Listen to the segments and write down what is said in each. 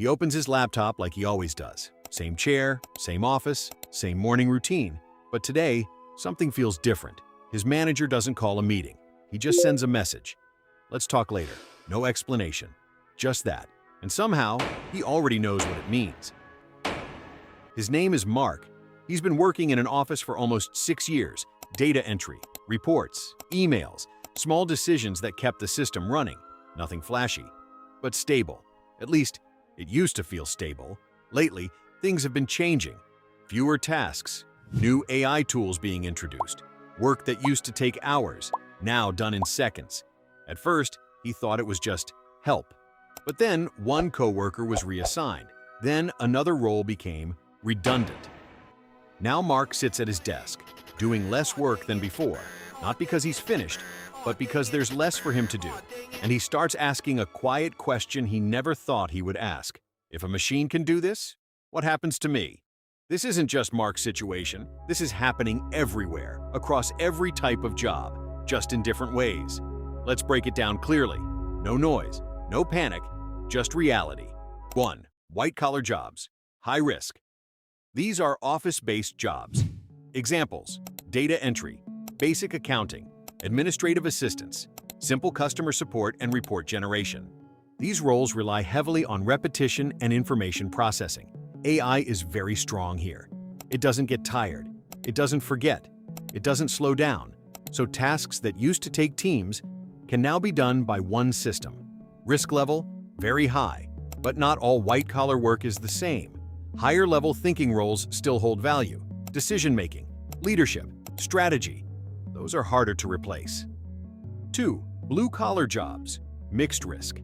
He opens his laptop like he always does. Same chair, same office, same morning routine. But today, something feels different. His manager doesn't call a meeting. He just sends a message. Let's talk later. No explanation. Just that. And somehow, he already knows what it means. His name is Mark. He's been working in an office for almost 6 years. Data entry, reports, emails, small decisions that kept the system running. Nothing flashy, but stable. At least, it used to feel stable. Lately, things have been changing. Fewer tasks, new AI tools being introduced, work that used to take hours, now done in seconds. At first, he thought it was just help. But then one coworker was reassigned. Then another role became redundant. Now Mark sits at his desk, doing less work than before, not because he's finished, but because there's less for him to do. And he starts asking a quiet question he never thought he would ask. If a machine can do this, what happens to me? This isn't just Mark's situation. This is happening everywhere, across every type of job, just in different ways. Let's break it down clearly. No noise, no panic, just reality. 1. White-collar jobs. High risk. These are office-based jobs. Examples: data entry, basic accounting, administrative assistance, simple customer support and report generation. These roles rely heavily on repetition and information processing. AI is very strong here. It doesn't get tired. It doesn't forget. It doesn't slow down. So tasks that used to take teams can now be done by one system. Risk level, very high, but not all white-collar work is the same. Higher-level thinking roles still hold value. Decision-making, leadership, strategy, those are harder to replace. 2. Blue-collar jobs, mixed risk.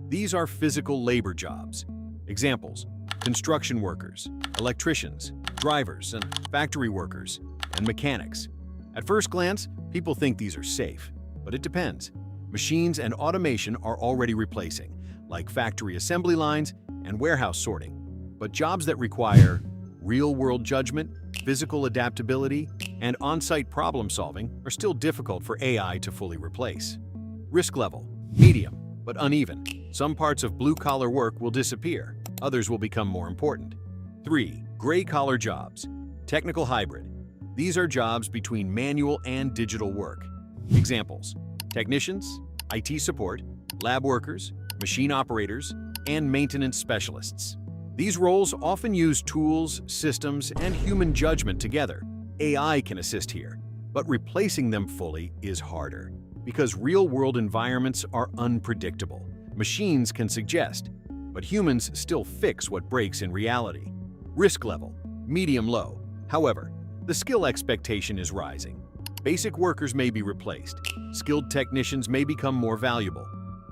These are physical labor jobs. Examples: construction workers, electricians, drivers, and factory workers, and mechanics. At first glance, people think these are safe, but it depends. Machines and automation are already replacing, like factory assembly lines and warehouse sorting. But jobs that require real-world judgment, physical adaptability, and on-site problem-solving are still difficult for AI to fully replace. Risk level: medium, but uneven. Some parts of blue-collar work will disappear. Others will become more important. 3. Gray-collar jobs. Technical hybrid. These are jobs between manual and digital work. Examples: technicians, IT support, lab workers, machine operators, and maintenance specialists. These roles often use tools, systems, and human judgment together. AI can assist here, but replacing them fully is harder because real-world environments are unpredictable. Machines can suggest, but humans still fix what breaks in reality. Risk level: medium-low. However, the skill expectation is rising. Basic workers may be replaced. Skilled technicians may become more valuable.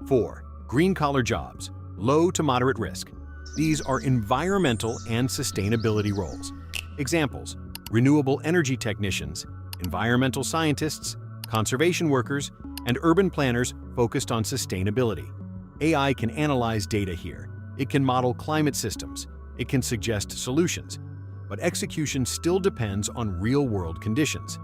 4. Green-collar jobs, low to moderate risk. These are environmental and sustainability roles. Examples: renewable energy technicians, environmental scientists, conservation workers, and urban planners focused on sustainability. AI can analyze data here. It can model climate systems. It can suggest solutions. But execution still depends on real-world conditions.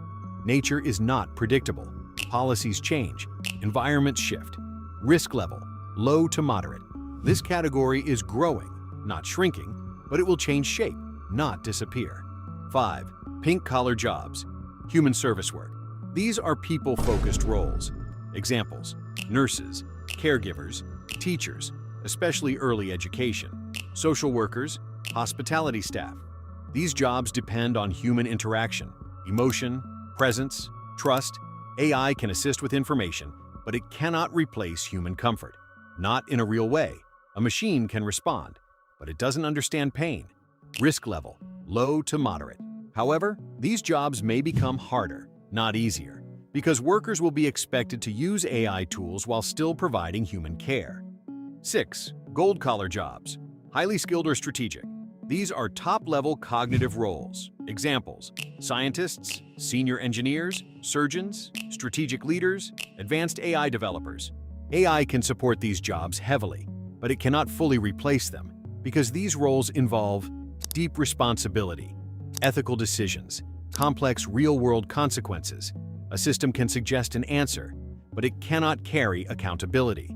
Nature is not predictable. Policies change. Environments shift. Risk level: low to moderate. This category is growing, not shrinking, but it will change shape, not disappear. 5. Pink-collar jobs, human service work. These are people-focused roles. Examples: nurses, caregivers, teachers, especially early education, social workers, hospitality staff. These jobs depend on human interaction, emotion, presence, trust. AI can assist with information, but it cannot replace human comfort. Not in a real way. A machine can respond, but it doesn't understand pain. Risk level: low to moderate. However, these jobs may become harder, not easier, because workers will be expected to use AI tools while still providing human care. 6. Gold-collar jobs, highly skilled or strategic. These are top-level cognitive roles. Examples: scientists, senior engineers, surgeons, strategic leaders, advanced AI developers. AI can support these jobs heavily, but it cannot fully replace them because these roles involve deep responsibility, ethical decisions, complex real-world consequences. A system can suggest an answer, but it cannot carry accountability.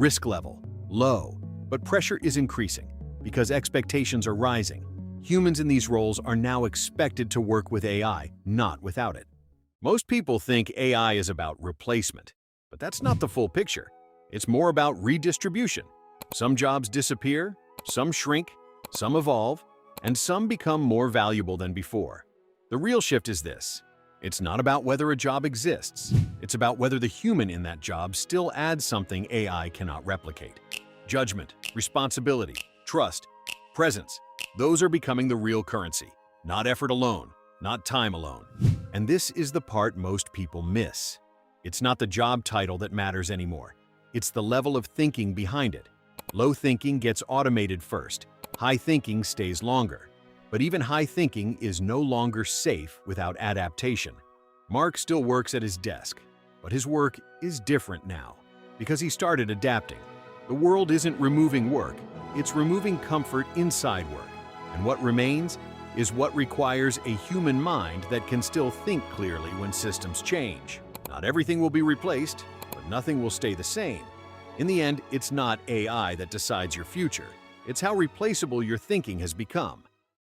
Risk level: low, but pressure is increasing. Because expectations are rising. Humans in these roles are now expected to work with AI, not without it. Most people think AI is about replacement, but that's not the full picture. It's more about redistribution. Some jobs disappear, some shrink, some evolve, and some become more valuable than before. The real shift is this. It's not about whether a job exists. It's about whether the human in that job still adds something AI cannot replicate. Judgment, responsibility, trust, presence. Those are becoming the real currency. Not effort alone, not time alone. And this is the part most people miss. It's not the job title that matters anymore. It's the level of thinking behind it. Low thinking gets automated first. High thinking stays longer. But even high thinking is no longer safe without adaptation. Mark still works at his desk, but his work is different now because he started adapting. The world isn't removing work, it's removing comfort inside work. And what remains is what requires a human mind that can still think clearly when systems change. Not everything will be replaced, but nothing will stay the same. In the end, it's not AI that decides your future. It's how replaceable your thinking has become.